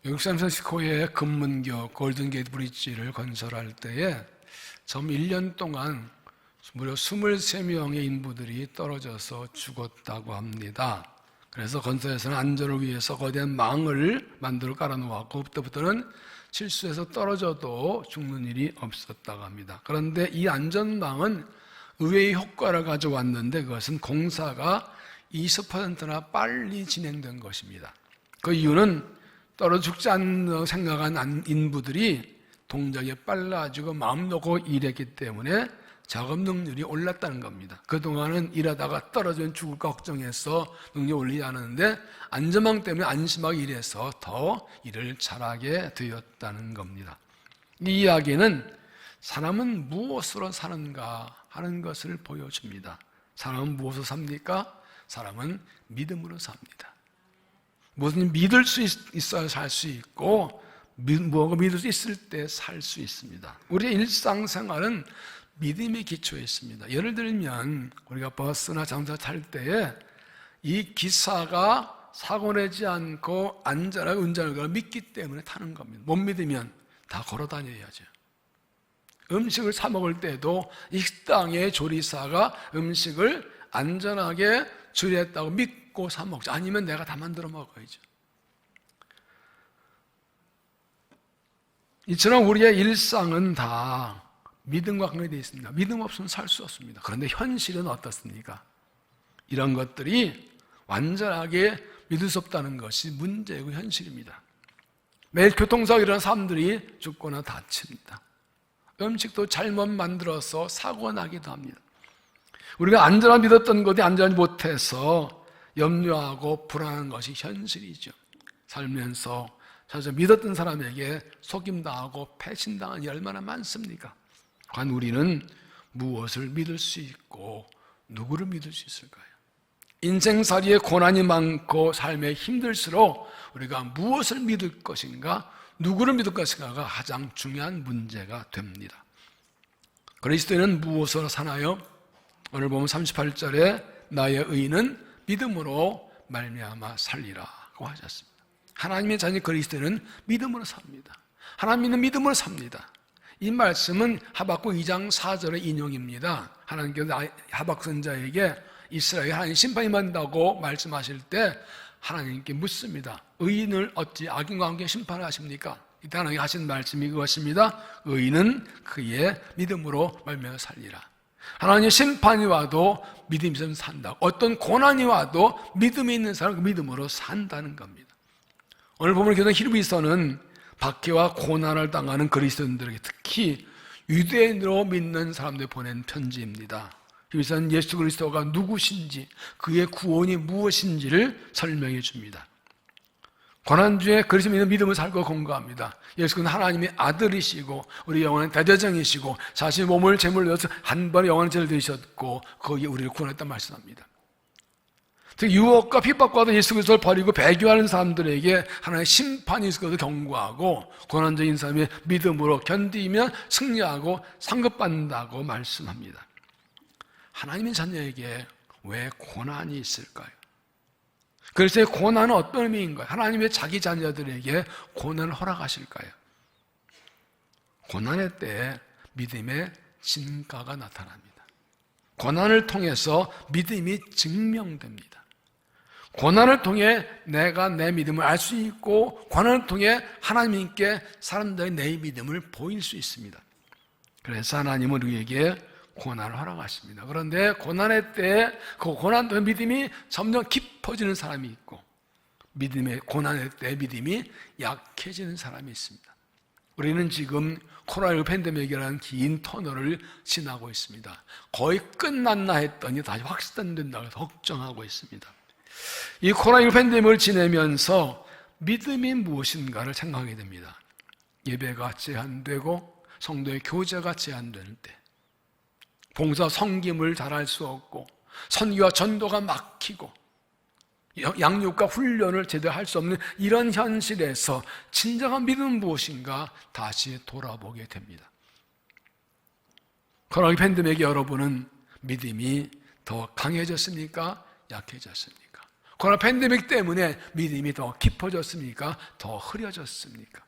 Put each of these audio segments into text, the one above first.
미국 샌프란시스코의 금문교 골든게이트 브릿지를 건설할 때에 전 1년 동안 무려 23명의 인부들이 떨어져서 죽었다고 합니다. 그래서 건설에서는 안전을 위해서 거대한 망을 만들어 깔아놓았고 그때부터는 실수해서 떨어져도 죽는 일이 없었다고 합니다. 그런데 이 안전망은 의외의 효과를 가져왔는데 그것은 공사가 20%나 빨리 진행된 것입니다. 그 이유는 떨어져 죽지 않는 생각한 인부들이 동작이 빨라지고 마음 놓고 일했기 때문에 작업 능률이 올랐다는 겁니다. 그동안은 일하다가 떨어지면 죽을까 걱정해서 능력이 올리지 않았는데 안전망 때문에 안심하게 일해서 더 일을 잘하게 되었다는 겁니다. 이 이야기는 사람은 무엇으로 사는가 하는 것을 보여줍니다. 사람은 무엇으로 삽니까? 사람은 믿음으로 삽니다. 무엇은 믿을 수 있어야 살 수 있고 무엇을 믿을 수 있을 때 살 수 있습니다. 우리의 일상생활은 믿음에 기초해 있습니다. 예를 들면 우리가 버스나 자동차 탈 때에 이 기사가 사고 내지 않고 안전하게 운전을 걸 믿기 때문에 타는 겁니다. 못 믿으면 다 걸어 다녀야죠. 음식을 사 먹을 때도 이 식당의 조리사가 음식을 안전하게 조리했다고 믿고 사 먹죠. 아니면 내가 다 만들어 먹어야죠. 이처럼 우리의 일상은 다 믿음과 관계되어 있습니다. 믿음 없으면 살 수 없습니다. 그런데 현실은 어떻습니까? 이런 것들이 완전하게 믿을 수 없다는 것이 문제이고 현실입니다. 매일 교통사고 일어나는 사람들이 죽거나 다칩니다. 음식도 잘못 만들어서 사고가 나기도 합니다. 우리가 안전하게 믿었던 것이 안전하지 못해서 염려하고 불안한 것이 현실이죠. 살면서 사실 믿었던 사람에게 속임당하고 배신당한 일이 얼마나 많습니까? 과연 우리는 무엇을 믿을 수 있고 누구를 믿을 수 있을까요? 인생살이에 고난이 많고 삶에 힘들수록 우리가 무엇을 믿을 것인가, 누구를 믿을 것인가가 가장 중요한 문제가 됩니다. 그리스도인은 무엇으로 사나요? 오늘 보면 38절에 나의 의는 믿음으로 말미암아 살리라고 하셨습니다. 하나님의 자녀 그리스도인은 믿음으로 삽니다. 하나님은 믿음으로 삽니다. 이 말씀은 하박국 2장 4절의 인용입니다. 하나님께서 하박국 선지자에게 이스라엘 하나님 심판이 만다고 말씀하실 때 하나님께 묻습니다. 의인을 어찌 악인과 함께 심판을 하십니까? 이때 하나님이 하신 말씀이 그것입니다. 의인은 그의 믿음으로 말미암아 살리라. 하나님의 심판이 와도 믿음이 있으면 산다. 어떤 고난이 와도 믿음이 있는 사람은 그 믿음으로 산다는 겁니다. 오늘 보면 교장 히브리서는 박해와 고난을 당하는 그리스도인들에게 특히 유대인으로 믿는 사람들이 보낸 편지입니다. 히브리서는 예수 그리스도가 누구신지 그의 구원이 무엇인지를 설명해 줍니다. 고난 중에 그리스도 믿는 믿음을 살고 공부합니다. 예수는 하나님의 아들이시고 우리 영원한 대제정이시고 자신의 몸을 제물로 넣어서 한 번에 영원한 죄를 지으셨고 거기에 우리를 구원했다 말씀합니다. 즉 유혹과 핍박과도 예수 그리스도를 버리고 배교하는 사람들에게 하나님의 심판이 있을 것을 경고하고 고난적인 삶의 믿음으로 견디면 승리하고 상급받는다고 말씀합니다. 하나님의 자녀에게 왜 고난이 있을까요? 그래서 고난은 어떤 의미인가요? 하나님의 자기 자녀들에게 고난을 허락하실까요? 고난의 때에 믿음의 진가가 나타납니다. 고난을 통해서 믿음이 증명됩니다. 고난을 통해 내가 내 믿음을 알 수 있고 고난을 통해 하나님께 사람들의 내 믿음을 보일 수 있습니다. 그래서 하나님은 우리에게 고난을 허락하십니다. 그런데 고난의 때에 그 고난 때문에 믿음이 점점 깊어지는 사람이 있고 고난의 때 믿음이 약해지는 사람이 있습니다. 우리는 지금 코로나19 팬데믹이라는 긴 터널을 지나고 있습니다. 거의 끝났나 했더니 다시 확산된다고 해서 걱정하고 있습니다. 이 코로나19 팬데믹을 지내면서 믿음이 무엇인가를 생각하게 됩니다. 예배가 제한되고 성도의 교제가 제한될 때 봉사 섬김을 잘할 수 없고 선교와 전도가 막히고 양육과 훈련을 제대로 할 수 없는 이런 현실에서 진정한 믿음은 무엇인가 다시 돌아보게 됩니다. 코로나 팬데믹 여러분은 믿음이 더 강해졌습니까? 약해졌습니까? 코로나 팬데믹 때문에 믿음이 더 깊어졌습니까? 더 흐려졌습니까?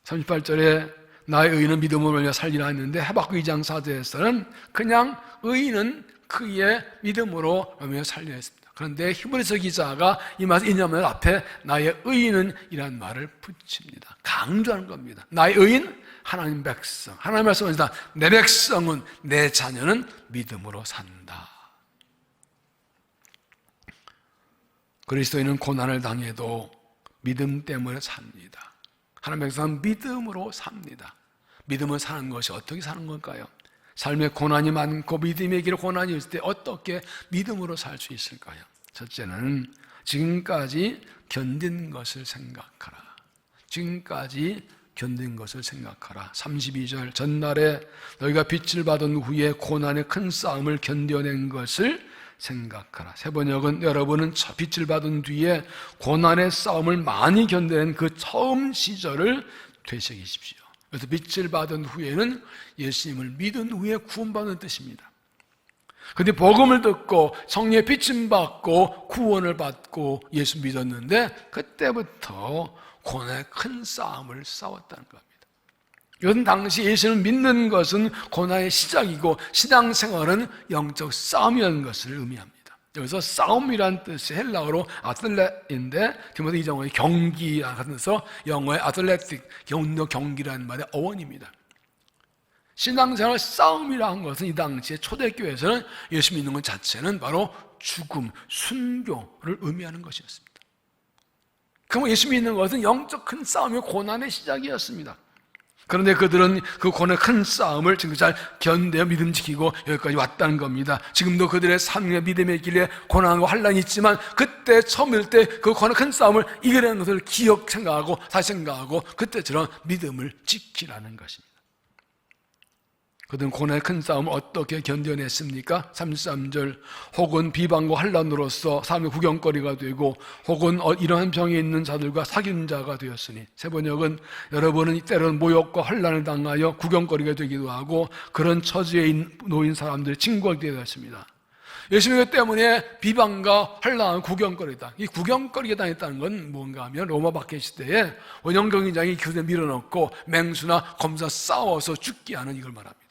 38절에 나의 의인은 믿음으로 말미암아 살리라 했는데 하박국 2장 4절에서는 그냥 의인은 그의 믿음으로 말미암아 살리라 했습니다. 그런데 히브리서 기자가 이 말씀 인용문 앞에 나의 의인은 이란 말을 붙입니다. 강조하는 겁니다. 나의 의인, 하나님 백성. 하나님 말씀하시다. 내 백성은, 내 자녀는 믿음으로 산다. 그리스도인은 고난을 당해도 믿음 때문에 삽니다. 하나님 백성은 믿음으로 삽니다. 믿음을 사는 것이 어떻게 사는 걸까요? 삶에 고난이 많고 믿음의 길에 고난이 있을 때 어떻게 믿음으로 살 수 있을까요? 첫째는 지금까지 견딘 것을 생각하라. 지금까지 견딘 것을 생각하라. 32절 전날에 너희가 빛을 받은 후에 고난의 큰 싸움을 견뎌낸 것을 생각하라. 세번역은 여러분은 빛을 받은 뒤에 고난의 싸움을 많이 견뎌낸 그 처음 시절을 되새기십시오. 그래서 빛을 받은 후에는 예수님을 믿은 후에 구원받는 뜻입니다. 그런데 복음을 듣고 성령의 빛을 받고 구원을 받고 예수 믿었는데 그때부터 고난의 큰 싸움을 싸웠다는 겁니다. 이건 당시 예수를 믿는 것은 고난의 시작이고 신앙생활은 영적 싸움이라는 것을 의미합니다. 여기서 싸움이란 뜻이 헬라어로 아틀렛인데 디모데 2장의 경기라서 영어의 아틀레틱, 경기라는 말의 어원입니다. 신앙생활 싸움이라는 것은 이 당시에 초대교회에서는 예수 믿는 것 자체는 바로 죽음, 순교를 의미하는 것이었습니다. 그럼 예수 믿는 것은 영적 큰 싸움의 고난의 시작이었습니다. 그런데 그들은 그 고난의 큰 싸움을 지금 잘 견뎌 믿음 지키고 여기까지 왔다는 겁니다. 지금도 그들의 삶의 믿음의 길에 고난과 환란이 있지만 그때 처음일 때 그 고난의 큰 싸움을 이겨내는 것을 생각하고 다시 생각하고 그때처럼 믿음을 지키라는 것입니다. 그들은 고난의 큰 싸움을 어떻게 견뎌냈습니까? 33절 혹은 비방과 환란으로서 삶의 구경거리가 되고 혹은 이러한 병에 있는 자들과 사귄 자가 되었으니 세번역은 여러분은 때로는 모욕과 환란을 당하여 구경거리가 되기도 하고 그런 처지에 놓인 사람들의 친구가 되었습니다. 예수님 때문에 비방과 환란은 구경거리다. 이 구경거리가 당했다는 건 뭔가 하면 로마 박해 시대에 원형 경기장이 교대 밀어넣고 맹수나 검사 싸워서 죽게 하는 이걸 말합니다.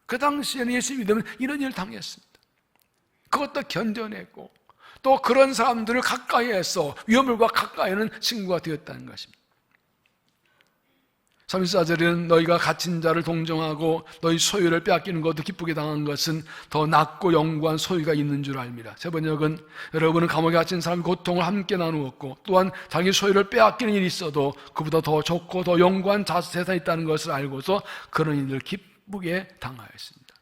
그 당시에는 예수 믿으면 이런 일을 당했습니다. 그것도 견뎌내고 또 그런 사람들을 가까이에서 위험물과 가까이는 친구가 되었다는 것입니다. 34절에는 너희가 갇힌 자를 동정하고 너희 소유를 빼앗기는 것도 기쁘게 당한 것은 더 낫고 영구한 소유가 있는 줄 알미라. 세번역은 여러분은 감옥에 갇힌 사람의 고통을 함께 나누었고 또한 자기 소유를 빼앗기는 일이 있어도 그보다 더 좋고 더 영구한 세상이 있다는 것을 알고서 그런 일을 기쁘게 당하였습니다.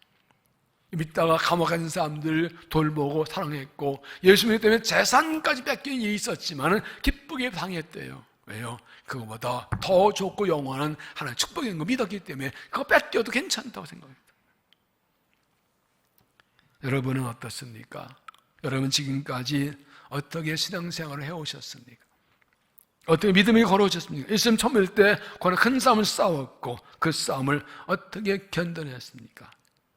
믿다가 감옥 간 사람들 돌보고 사랑했고 예수님 때문에 재산까지 뺏긴 일이 있었지만 기쁘게 당했대요. 왜요? 그거보다 더 좋고 영원한 하나님의 축복인 거 믿었기 때문에 그거 뺏겨도 괜찮다고 생각합니다. 여러분은 어떻습니까? 여러분 지금까지 어떻게 신앙생활을 해오셨습니까? 어떻게 믿음이 걸어오셨습니까? 예수님 처음일 때 큰 싸움을 싸웠고 그 싸움을 어떻게 견뎌냈습니까?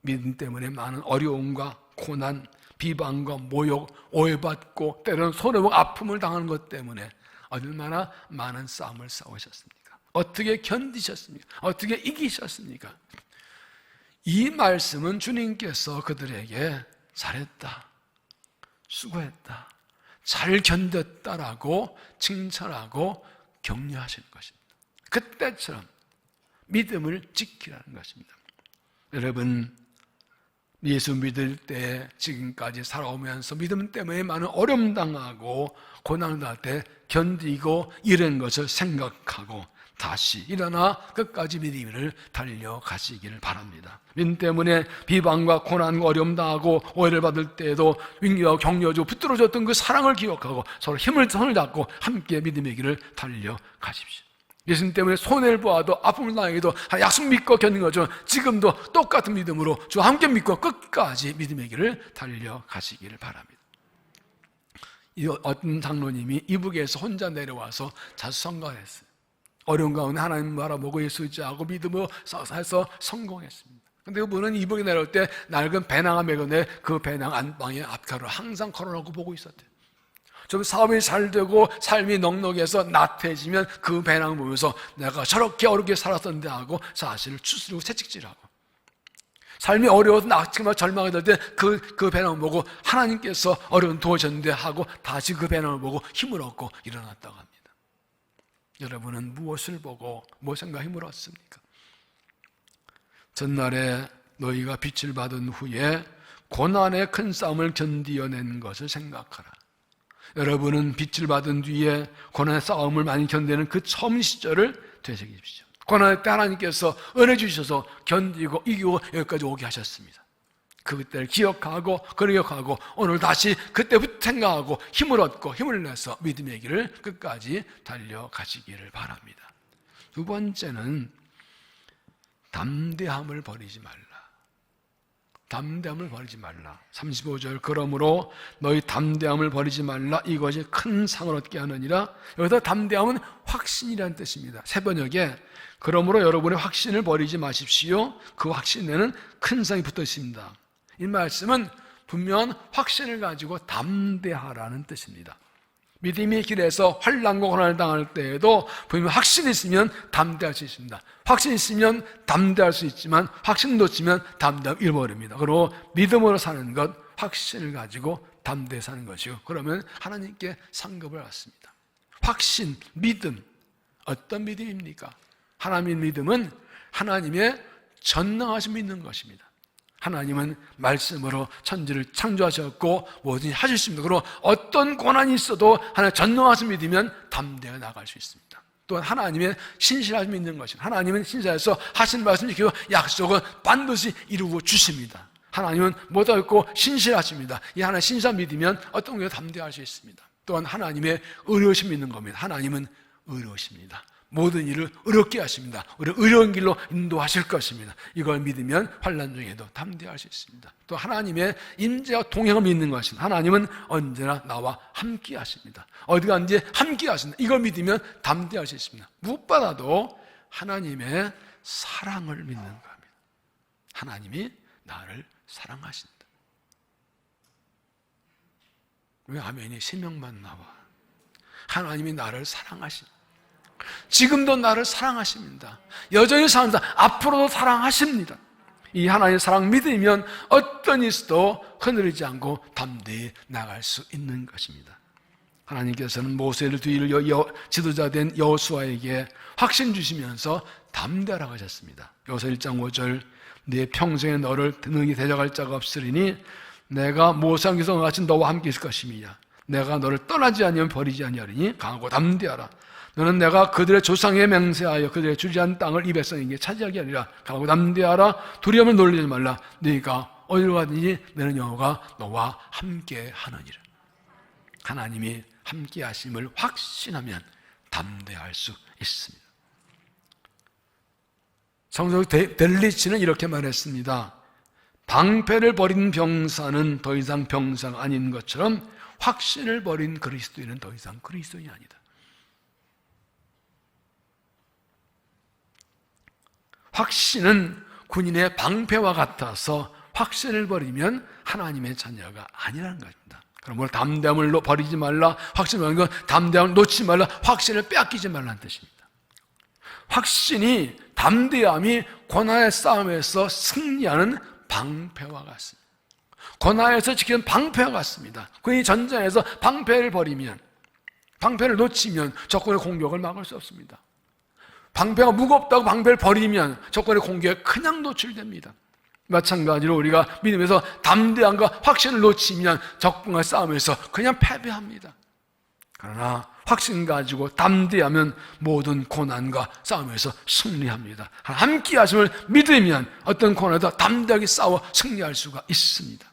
믿음 때문에 많은 어려움과 고난, 비방과 모욕, 오해받고 때로는 손해보고 아픔을 당하는 것 때문에 얼마나 많은 싸움을 싸우셨습니까? 어떻게 견디셨습니까? 어떻게 이기셨습니까? 이 말씀은 주님께서 그들에게 잘했다, 수고했다, 잘 견뎠다라고 칭찬하고 격려하시는 것입니다. 그때처럼 믿음을 지키라는 것입니다. 여러분 예수 믿을 때 지금까지 살아오면서 믿음 때문에 많은 어려움 당하고 고난을 당할 때 견디고 이런 것을 생각하고 다시 일어나 끝까지 믿음을 달려가시기를 바랍니다. 믿음 때문에 비방과 고난과 어려움 당하고 오해를 받을 때에도 윙기와 격려주고 붙들어줬던 그 사랑을 기억하고 서로 손을 잡고 함께 믿음의 길을 달려가십시오. 예수님 때문에 손해를 보아도 아픔을 당해도 약속 믿고 견딘 것처럼 지금도 똑같은 믿음으로 주와 함께 믿고 끝까지 믿음의 길을 달려가시기를 바랍니다. 어떤 장로님이 이북에서 혼자 내려와서 자수성가를 했어요. 어려운 가운데 하나님 바라보고 예수 의지하고 믿음으로 해서 성공했습니다. 근데 그분은 이북에 내려올 때 낡은 배낭을 메고 내 그 배낭 안방에 앞가로 항상 걸어놓고 보고 있었대요. 좀 사업이 잘 되고 삶이 넉넉해서 나태해지면 그 배낭을 보면서 내가 저렇게 어렵게 살았던데 하고 사실을 추스리고 채찍질하고, 삶이 어려워서 낙심하고 절망이 될 때 그 배낭을 보고 하나님께서 어려운 도우셨는데 하고 다시 그 배낭을 보고 힘을 얻고 일어났다고 합니다. 여러분은 무엇을 보고 무엇인가 힘을 얻습니까? 전날에 너희가 빛을 받은 후에 고난의 큰 싸움을 견디어낸 것을 생각하라. 여러분은 빛을 받은 뒤에 고난의 싸움을 많이 견디는 그 처음 시절을 되새기십시오. 고난의 때 하나님께서 은혜 주셔서 견디고 이기고 여기까지 오게 하셨습니다. 그때를 기억하고 기억하고 오늘 다시 그때부터 생각하고 힘을 얻고 힘을 내서 믿음의 길을 끝까지 달려가시기를 바랍니다. 두 번째는 담대함을 버리지 말라. 담대함을 버리지 말라. 35절, 그러므로 너희 담대함을 버리지 말라. 이것이 큰 상을 얻게 하느니라. 여기서 담대함은 확신이라는 뜻입니다. 새 번역에 그러므로 여러분의 확신을 버리지 마십시오. 그 확신에는 큰 상이 붙어 있습니다. 이 말씀은 분명한 확신을 가지고 담대하라는 뜻입니다. 믿음의 길에서 환난과 고난을 당할 때에도 분명 확신이 있으면 담대할 수 있습니다. 확신이 있으면 담대할 수 있지만 확신 놓치면 담대함 잃어버립니다. 그리고 믿음으로 사는 것, 확신을 가지고 담대히 사는 것이요, 그러면 하나님께 상급을 받습니다. 확신, 믿음, 어떤 믿음입니까? 하나님의 믿음은 하나님의 전능하신 믿는 것입니다. 하나님은 말씀으로 천지를 창조하셨고 뭐든지 하실 수 있습니다. 그리고 어떤 고난이 있어도 하나님 전능하신 믿으면 담대해 나갈 수 있습니다. 또한 하나님의 신실하심 믿는 것입니다. 하나님은 신실해서 하신 말씀 지키고 약속은 반드시 이루고 주십니다. 하나님은 뭐다 있고 신실하십니다. 이 하나님 신실함 믿으면 어떤 경우에 담대할 수 있습니다. 또한 하나님의 의로우심 믿는 겁니다. 하나님은 의로우십니다. 모든 일을 의롭게 하십니다. 우리를 의로운 길로 인도하실 것입니다. 이걸 믿으면 환난 중에도 담대할 수 있습니다. 또 하나님의 임재와 동행을 믿는 것입니다. 하나님은 언제나 나와 함께 하십니다. 어디 가든지 함께 하신다. 이걸 믿으면 담대할 수 있습니다. 무엇보다도 하나님의 사랑을 믿는 겁니다. 하나님이 나를 사랑하신다. 왜 아멘이 3명만 나와? 하나님이 나를 사랑하신다. 지금도 나를 사랑하십니다. 여전히 사랑합니다. 앞으로도 사랑하십니다. 이 하나님의 사랑 믿으면 어떤 일도 흔들리지 않고 담대히 나갈 수 있는 것입니다. 하나님께서는 모세를 뒤를 지도자 된 여호수아에게 확신 주시면서 담대하라고 하셨습니다. 여호수아 1장 5절, 네 평생에 너를 능히 대적할 자가 없으리니 내가 모세와 같이 너와 함께 있을 것임이야. 내가 너를 떠나지 아니하면 버리지 아니하리니 강하고 담대하라. 너는 내가 그들의 조상에 맹세하여 그들의 주지한 땅을 이 백성에게 차지하게 하리라. 강하고 담대하라. 두려움을 놀리지 말라. 네가 어디로 가든지 너는 여호와가 너와 함께 하느니라. 하나님이 함께 하심을 확신하면 담대할 수 있습니다. 성서 델리치는 이렇게 말했습니다. 방패를 버린 병사는 더 이상 병사가 아닌 것처럼 확신을 버린 그리스도인은 더 이상 그리스도인이 아니다. 확신은 군인의 방패와 같아서 확신을 버리면 하나님의 자녀가 아니라는 것입니다. 그러므로 담대함을 버리지 말라. 확신을 버리는 건 담대함을 놓지 말라. 확신을 빼앗기지 말라는 뜻입니다. 확신이, 담대함이 고난의 싸움에서 승리하는 방패와 같습니다. 고난에서 지키는 방패와 같습니다. 군인이 전장에서 방패를 버리면, 방패를 놓치면 적군의 공격을 막을 수 없습니다. 방패가 무겁다고 방패를 버리면 적군의 공격에 그냥 노출됩니다. 마찬가지로 우리가 믿음에서 담대함과 확신을 놓치면 적군과 싸움에서 그냥 패배합니다. 그러나 확신 가지고 담대하면 모든 고난과 싸움에서 승리합니다. 함께 하심을 믿으면 어떤 고난에도 담대하게 싸워 승리할 수가 있습니다.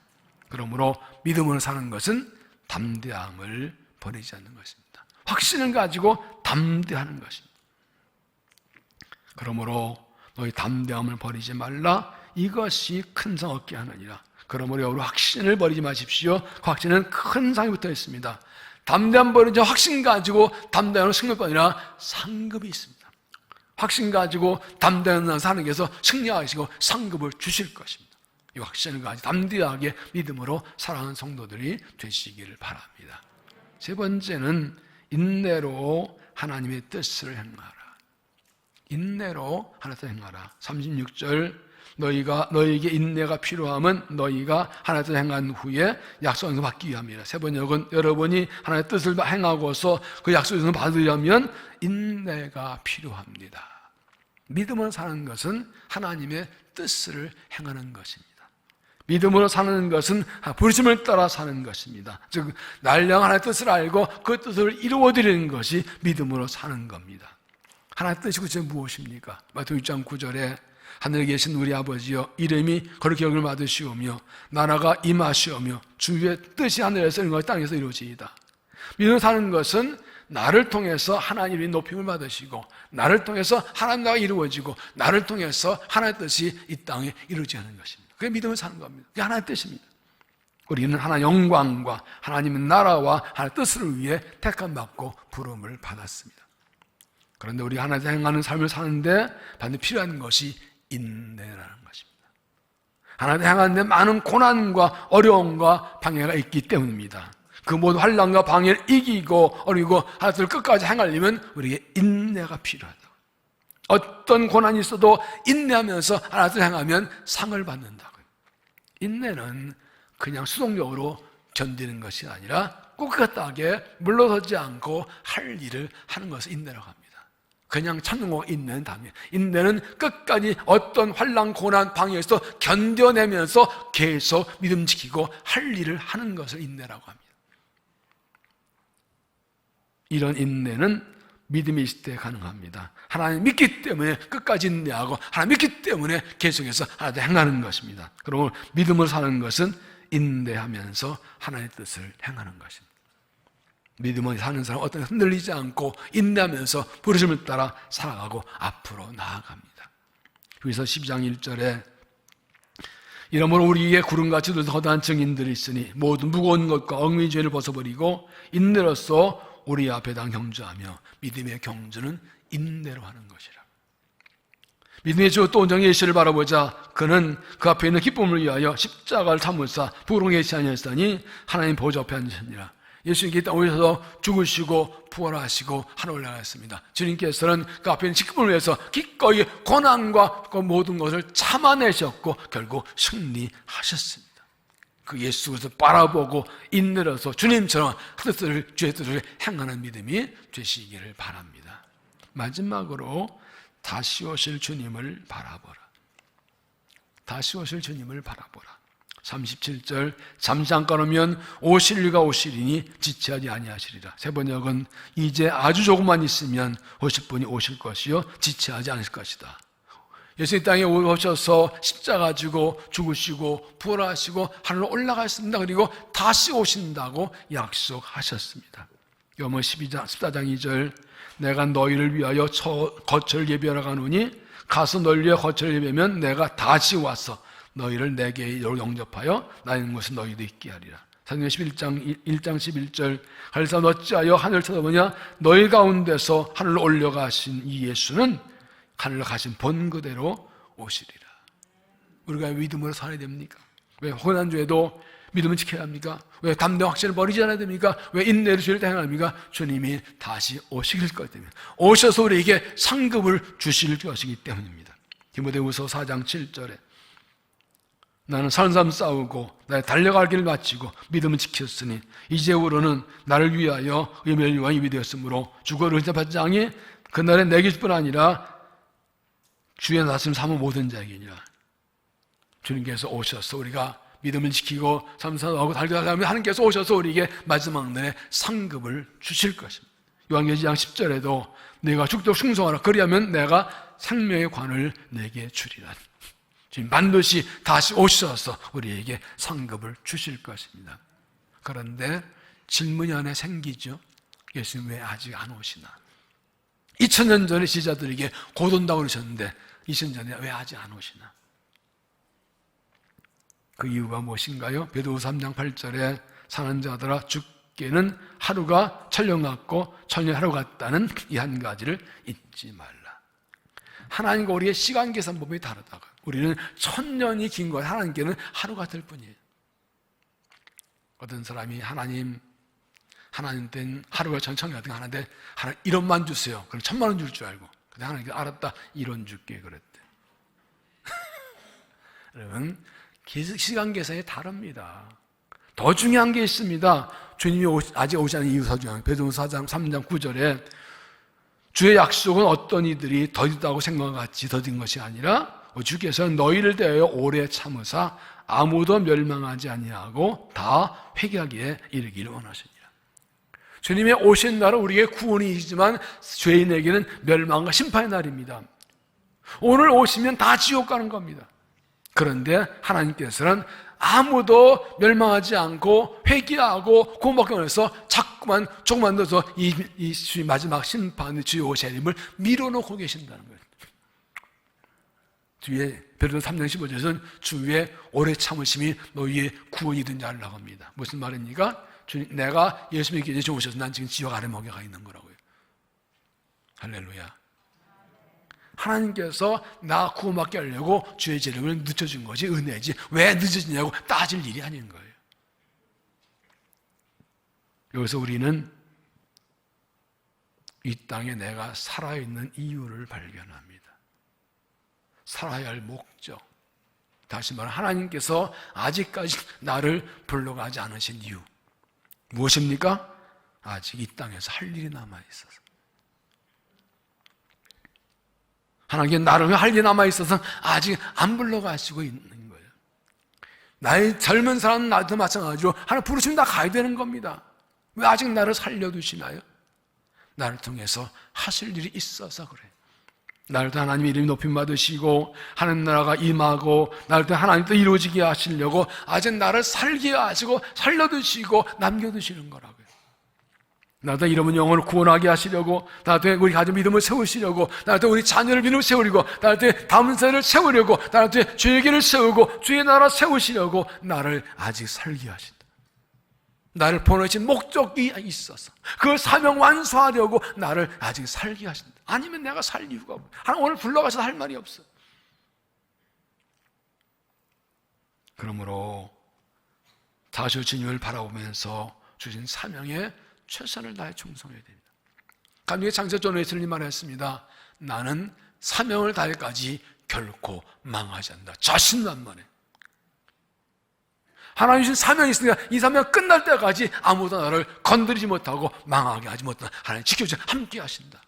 그러므로 믿음으로 사는 것은 담대함을 버리지 않는 것입니다. 확신을 가지고 담대하는 것입니다. 그러므로 너희 담대함을 버리지 말라. 이것이 큰 상 얻게 하느니라. 그러므로 여러분 확신을 버리지 마십시오. 그 확신은 큰 상이 붙어 있습니다. 담대함 버리지 확신 가지고 담대함으로 승리가 아니라 상급이 있습니다. 확신 가지고 담대한 사는 게서 승리하시고 상급을 주실 것입니다. 이 확신을 가지고 담대하게 믿음으로 살아가는 성도들이 되시기를 바랍니다. 세 번째는 인내로 하나님의 뜻을 행하라. 인내로 하나님의 뜻을 행하라. 36절 너희에게 인내가 필요함은 너희가 하나님의 뜻을 행한 후에 약속을 받기 위함이라. 세 번역은 여러분이 하나님의 뜻을 행하고서 그 약속을 받으려면 인내가 필요합니다. 믿음으로 사는 것은 하나님의 뜻을 행하는 것입니다. 믿음으로 사는 것은 부르심을 따라 사는 것입니다. 즉 날량 하나님의 뜻을 알고 그 뜻을 이루어드리는 것이 믿음으로 사는 겁니다. 하나님의 뜻이 그것이 무엇입니까? 마태복음 6장 9절에 하늘에 계신 우리 아버지여 이름이 거룩히 여김을 받으시오며 나라가 임하시오며 주의 뜻이 하늘에서 이루어진 땅에서 이루어지이다. 믿음으로 사는 것은 나를 통해서 하나님이 높임을 받으시고 나를 통해서 하나님 나라가 이루어지고 나를 통해서 하나님의 뜻이 이 땅에 이루어지는 것입니다. 그게 믿음을 사는 겁니다. 그게 하나님의 뜻입니다. 우리는 하나님의 영광과 하나님의 나라와 하나님의 뜻을 위해 택함받고 부름을 받았습니다. 그런데 우리 하나님 행하는 삶을 사는데 반드시 필요한 것이 인내라는 것입니다. 하나님 향하는데 많은 고난과 어려움과 방해가 있기 때문입니다. 그 모든 환난과 방해를 이기고 어리고 하나님을 끝까지 행하려면 우리에게 인내가 필요하다. 어떤 고난이 있어도 인내하면서 하나님을 행하면 상을 받는다고요. 인내는 그냥 수동적으로 견디는 것이 아니라 꿋꿋하게 물러서지 않고 할 일을 하는 것을 인내라고 합니다. 그냥 참는 거 인내는 다음이에요. 인내는 끝까지 어떤 환난, 고난, 방해에서 견뎌내면서 계속 믿음 지키고 할 일을 하는 것을 인내라고 합니다. 이런 인내는 믿음이 있을 때 가능합니다. 하나님 믿기 때문에 끝까지 인내하고 하나님 믿기 때문에 계속해서 하나님 행하는 것입니다. 그리고 믿음으로 사는 것은 인내하면서 하나님의 뜻을 행하는 것입니다. 믿음으로 사는 사람은 어떤 흔들리지 않고 인내하면서 부르심을 따라 살아가고 앞으로 나아갑니다. 여기서 12장 1절에 이러므로 우리에게 구름같이 거대한 증인들이 있으니 모든 무거운 것과 얽매인 죄를 벗어버리고 인내로써 우리 앞에 당 경주하며 믿음의 경주는 인내로 하는 것이라. 믿음의 주 또 온전히 예수를 바라보자. 그는 그 앞에 있는 기쁨을 위하여 십자가를 참으사 부끄러운 계시지 아니하시다니 하나님 보좌 앞에 앉으시니라. 예수님께 이 땅에 오셔서 죽으시고 부활하시고 하늘 올라가셨습니다. 주님께서는 그 앞에 있는 기쁨을 위해서 기꺼이 고난과 그 모든 것을 참아내셨고 결국 승리하셨습니다. 그 예수 그리스도를 바라보고 인내로서 주님처럼 주의 뜻을 행하는 믿음이 되시기를 바랍니다. 마지막으로 다시 오실 주님을 바라보라. 다시 오실 주님을 바라보라. 37절 잠잠깐 오면 오실 이가 오시리니 지체하지 아니하시리라. 세 번역은 이제 아주 조금만 있으면 오실 분이 오실 것이요 지체하지 않을 것이다. 예수님 땅에 오셔서 십자가 지고 죽으시고 부활하시고 하늘로 올라가셨습니다. 그리고 다시 오신다고 약속하셨습니다. 요한복음 14장 2절 내가 너희를 위하여 거처를 예비하러 가노니 가서 너희를 위하여 거처를 예비하면 내가 다시 와서 너희를 내게 영접하여 나 있는 곳에 너희도 있게 하리라. 사도행전 1장 11절 갈사 어찌하여 하늘을 쳐다보냐 너희 가운데서 하늘로 올려가신 이 예수는 하늘로 가신 본 그대로 오시리라. 우리가 믿음으로 살아야 됩니까? 왜 고난주에도 믿음을 지켜야 합니까? 왜 담대 확신을 버리지 않아야 됩니까? 왜 인내를 주일 때 행합니까? 주님이 다시 오실 것 때문에 오셔서 우리에게 상급을 주실 것이기 때문입니다. 디모데후서 4장 7절에 나는 사는 삶 싸우고 나의 달려갈 길을 마치고 믿음을 지켰으니 이제후로는 나를 위하여 의미를 위한 입이 되었으므로 죽어를 의심받지 아니 그날에 내게 뿐 아니라 주의 나심 삼은 모든 자에게니라. 주님께서 오셔서 우리가 믿음을 지키고 삶사하고 달려가면 하나님께서 오셔서 우리에게 마지막 날에 상급을 주실 것입니다. 요한계시록 2장 10절에도 내가 죽도록 충성하라 그리하면 내가 생명의 관을 내게 주리라. 주님 반드시 다시 오셔서 우리에게 상급을 주실 것입니다. 그런데 질문이 하나 생기죠. 예수님 왜 아직 안 오시나? 2000년 전에 지자들에게 곧 온다고 그러셨는데 2000년 전에 왜 아직 안 오시나? 그 이유가 무엇인가요? 베드로후서 3장 8절에 사는 자들아 죽게는 하루가 천년 같고 천년 하루 같다는 이 한 가지를 잊지 말라. 하나님과 우리의 시간 계산법이 다르다고. 우리는 1000년이 긴 것, 하나님께는 하루 같을 뿐이에요. 어떤 사람이 하나님 땐 하루가 1000년 같은 거 하는데 하나님 1원만 주세요. 그럼 1000만 원 줄 줄 알고. 근데 하나님께 알았다, 1원 줄게 그랬대. 여러분, 시간 계산이 다릅니다. 더 중요한 게 있습니다. 주님이 아직 오지 않은 이유 사중, 베드로서 4장 3장 9절에 주의 약속은 어떤 이들이 더디다고 생각한 같이 더딘 것이 아니라 주께서 너희를 대하여 오래 참으사 아무도 멸망하지 아니하고 다 회개하기에 이르기를 원하시니라. 주님의 오신 날은 우리에게 구원이지만 죄인에게는 멸망과 심판의 날입니다. 오늘 오시면 다 지옥 가는 겁니다. 그런데 하나님께서는 아무도 멸망하지 않고 회개하고 구원받기 원해서 자꾸만 조금만 더서 이 주의 마지막 심판의 주의 오실 힘을 밀어놓고 계신다는 거예요. 뒤에 베드로서 3장 15절에서는 주의 오래 참으심이 너희의 구원이 된 줄 알라고 합니다. 무슨 말입니까? 주님, 내가 예수 믿기 전에 오셔서 난 지금 지옥 아래 먹여가 있는 거라고요. 할렐루야. 하나님께서 나 구원받게 하려고 주의 재림을 늦춰준 것이 은혜지 왜 늦어지냐고 따질 일이 아닌 거예요. 여기서 우리는 이 땅에 내가 살아있는 이유를 발견합니다. 살아야 할 목적. 다시 말해 하나님께서 아직까지 나를 불러가지 않으신 이유 무엇입니까? 아직 이 땅에서 할 일이 남아있어서. 하나님께 나를 할 일이 남아있어서 아직 안 불러가시고 있는 거예요. 나의 젊은 사람은 나도 마찬가지로 하나님 부르시면 다 가야 되는 겁니다. 왜 아직 나를 살려두시나요? 나를 통해서 하실 일이 있어서 그래요. 나를 통해 하나님 이름이 높임 받으시고 하나님 나라가 임하고 나를 통해 하나님 또 이루어지게 하시려고 아직 나를 살게 하시고 살려두시고 남겨두시는 거라고요. 나도 이름은 영혼을 구원하게 하시려고, 나도 우리 가족 믿음을 세우시려고, 나도 우리 자녀를 믿음을 세우려고, 나도 다음 세대를 세우려고, 나도 주의 길을 세우고 주의 나라 세우시려고 나를 아직 살게 하신다. 나를 보내신 목적이 있어서 그 사명 완수하려고 나를 아직 살게 하신다. 아니면 내가 살 이유가 없어. 하나님 오늘 불러가셔서 할 말이 없어. 그러므로 다시 주님을 바라보면서 주신 사명에 최선을 다해 충성해야 됩니다. 감리교 장자 존 웨슬리 말했습니다. 나는 사명을 다해까지 결코 망하지 않는다. 자신만만해. 하나님 주신 사명이 있으니까 이 사명 끝날 때까지 아무도 나를 건드리지 못하고 망하게 하지 못한다. 하나님 지켜주셔서 함께 하신다.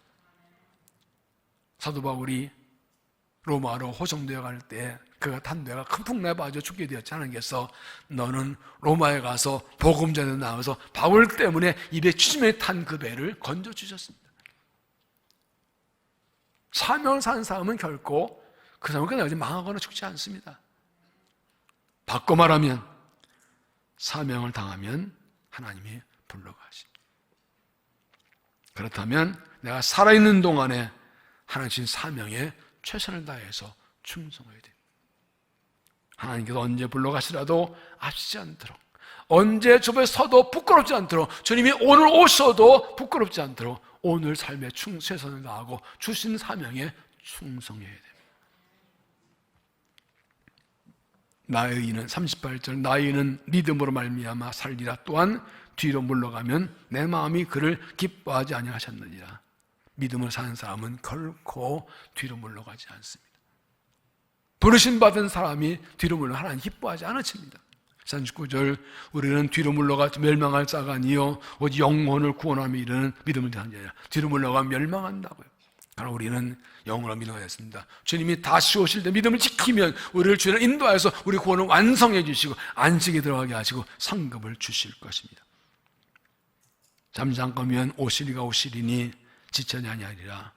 사도 바울이 로마로 호송되어 갈 때 그가 탄 배가 큰 풍랑에 빠져 죽게 되었지. 하나님께서 너는 로마에 가서 복음 전에 나와서 바울 때문에 270명이 탄 그 배를 건져주셨습니다. 사명을 사는 사람은 결코 그 사명을 끝나지 망하거나 죽지 않습니다. 바꿔 말하면 사명을 당하면 하나님이 불러가십니다. 그렇다면 내가 살아있는 동안에 하나님 주신 사명에 최선을 다해서 충성해야 됩니다. 하나님께서 언제 불러가시라도 아시지 않도록, 언제 주변에 서도 부끄럽지 않도록, 주님이 오늘 오셔도 부끄럽지 않도록 오늘 삶에 최선을 다하고 주신 사명에 충성해야 됩니다. 나의 의인은 38절 나의 의인은 믿음으로 말미암아 살리라. 또한 뒤로 물러가면 내 마음이 그를 기뻐하지 아니하셨느니라. 믿음을 사는 사람은 결코 뒤로 물러가지 않습니다. 부르심 받은 사람이 뒤로 물러가 하나님 기뻐하지 않으십니다. 39절 우리는 뒤로 물러가 멸망할 자가 아니요 오직 영혼을 구원하며 이르는 믿음을 대한 자라. 뒤로 물러가면 멸망한다고요. 그러나 우리는 영원한 믿음이 됐습니다. 주님이 다시 오실 때 믿음을 지키면 우리를 주를 인도하여서 우리 구원을 완성해 주시고 안식에 들어가게 하시고 상급을 주실 것입니다. 잠잠깐이면 오시리가 오시리니 지천이 아니하리라.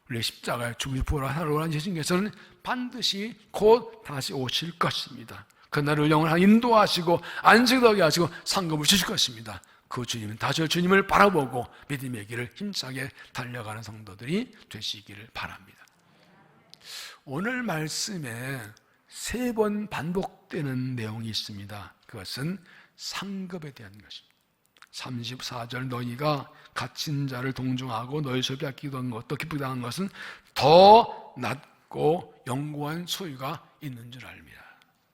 우리 십자가에 죽으시 부활 하나로 예수님께서는 반드시 곧 다시 오실 것입니다. 그날을 영원히 인도하시고 안식에 들어가게 하시고 상급을 주실 것입니다. 그 주님은 다시 주님을 바라보고 믿음의 길을 힘차게 달려가는 성도들이 되시기를 바랍니다. 오늘 말씀에 3번 반복되는 내용이 있습니다. 그것은 상급에 대한 것입니다. 34절 너희가 갇힌 자를 동정하고 너희 소비 아끼던 것도 기쁘게 당한 것은 더 낮고 영구한 소유가 있는 줄 알미라.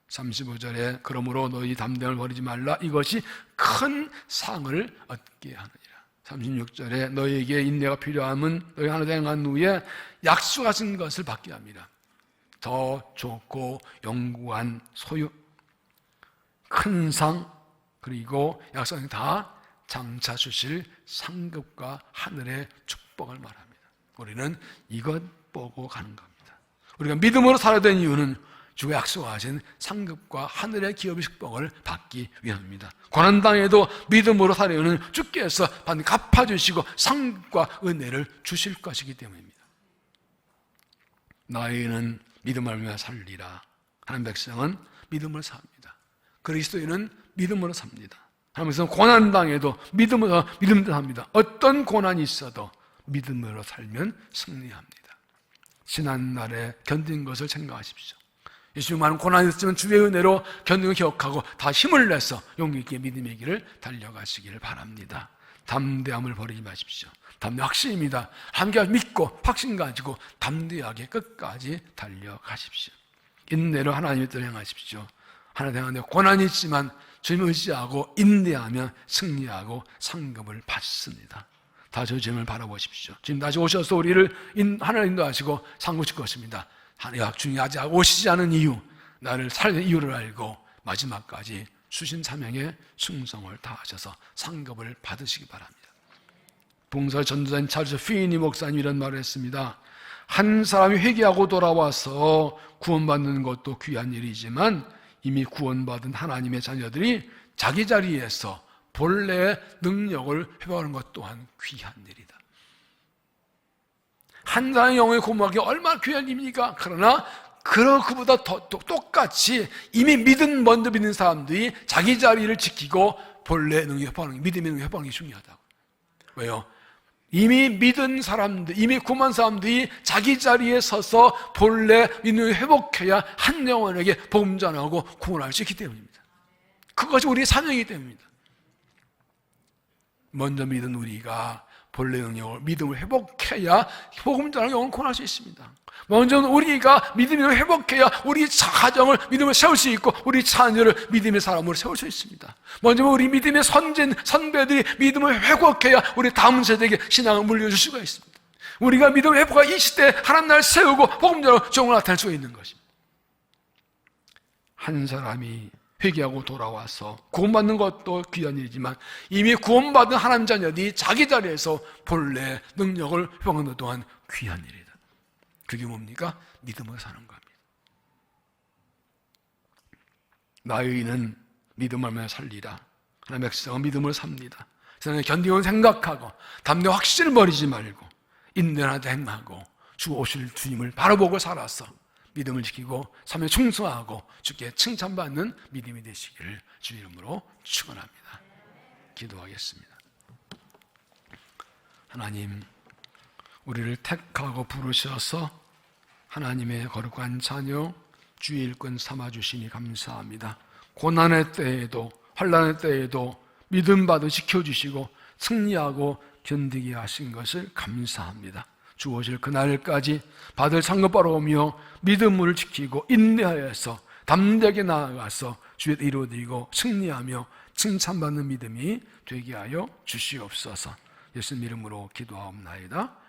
35절에 그러므로 너희 담대함을 버리지 말라. 이것이 큰 상을 얻게 하느니라. 36절에 너희에게 인내가 필요함은 너희 하나 행한 후에 약속하신 것을 받게 합니다. 더 좋고 영구한 소유, 큰 상, 그리고 약속은 다 장차 주실 상급과 하늘의 축복을 말합니다. 우리는 이것 보고 가는 겁니다. 우리가 믿음으로 살아야 되는 이유는 주가 약속하신 상급과 하늘의 기업의 축복을 받기 위함입니다. 고난당해도 믿음으로 살아야는 주께서 반드시 갚아주시고 상급과 은혜를 주실 것이기 때문입니다. 너희는 믿음을 말미암아 살리라. 하나님 백성은 믿음으로 삽니다. 그리스도인은 믿음으로 삽니다. 하면서 고난당해도 믿음으로 삽니다. 어떤 고난이 있어도 믿음으로 살면 승리합니다. 지난날에 견딘 것을 생각하십시오. 예수님 많은 고난이 있으면 주의 은혜로 견딘 걸 기억하고 다 힘을 내서 용기 있게 믿음의 길을 달려가시기를 바랍니다. 담대함을 버리지 마십시오. 담대 확신입니다. 함께 믿고 확신 가지고 담대하게 끝까지 달려가십시오. 인내로 하나님의 뜻을 행하십시오. 하나님 행하는데 고난이 있지만 주님을 의지하고 인내하면 승리하고 상급을 받습니다. 다 저희 주님을 바라보십시오. 주님 다시 오셔서 우리를 하나님 인도하시고 상급 줄 것입니다. 주님이 아직 오시지 않은 이유, 나를 살리는 이유를 알고 마지막까지 주신 사명에 충성을 다하셔서 상급을 받으시기 바랍니다. 봉사 전도사님 찰스 피니 목사님 이런 말을 했습니다. 한 사람이 회개하고 돌아와서 구원받는 것도 귀한 일이지만 이미 구원받은 하나님의 자녀들이 자기 자리에서 본래의 능력을 회복하는 것 또한 귀한 일이다. 한 사람의 영혼의 고마하기 얼마나 귀한 일입니까? 그러나 그보다 더 똑같이 이미 먼저 믿는 사람들이 자기 자리를 지키고 본래의 능력을 회복하는 게, 믿음의 능력을 회복하는 게 중요하다고. 왜요? 이미 믿은 사람들, 이미 구원한 사람들이 자기 자리에 서서 본래 믿음을 회복해야 한 영혼에게 복음 전하고 구원할 수 있기 때문입니다. 그것이 우리의 사명이기 때문입니다. 먼저 믿은 우리가 본래 능력을, 믿음을 회복해야 복음 전하고 영혼 구원할 수 있습니다. 먼저 우리가 믿음을 회복해야 우리 가정을 믿음을 세울 수 있고 우리 자녀를 믿음의 사람으로 세울 수 있습니다. 먼저 우리 믿음의 선배들이 믿음을 회복해야 우리 다음 세대에게 신앙을 물려줄 수가 있습니다. 우리가 믿음을 회복하여 이 시대에 하나님 나라를 세우고 복음 전하고 종을 나타낼 수가 있는 것입니다. 한 사람이 회개하고 돌아와서 구원받는 것도 귀한 일이지만 이미 구원받은 하나님 자녀들이 자기 자리에서 본래 능력을 회복하는 또한 귀한 일이다. 그게 뭡니까? 믿음으로 사는 겁니다. 나의는 믿음을 말미암아 살리라. 하나님의 백성은 믿음으로 삽니다. 세상에 견디고 생각하고 담대 확신을 버리지 말고 인내하되 행하고 주 오실 주님을 바라보고 살아서 믿음을 지키고 삶에 충성하고 주께 칭찬받는 믿음이 되시기를 주 이름으로 축원합니다. 기도하겠습니다. 하나님, 우리를 택하고 부르셔서 하나님의 거룩한 자녀 주의 일꾼 삼아주시니 감사합니다. 고난의 때에도 환난의 때에도 믿음 받아 지켜주시고 승리하고 견디게 하신 것을 감사합니다. 주 오실 그날까지 받을 상급 바라오며 믿음을 지키고 인내하여서 담대하게 나아가서 주의 이루어드리고 승리하며 칭찬받는 믿음이 되게 하여 주시옵소서. 예수님 이름으로 기도하옵나이다.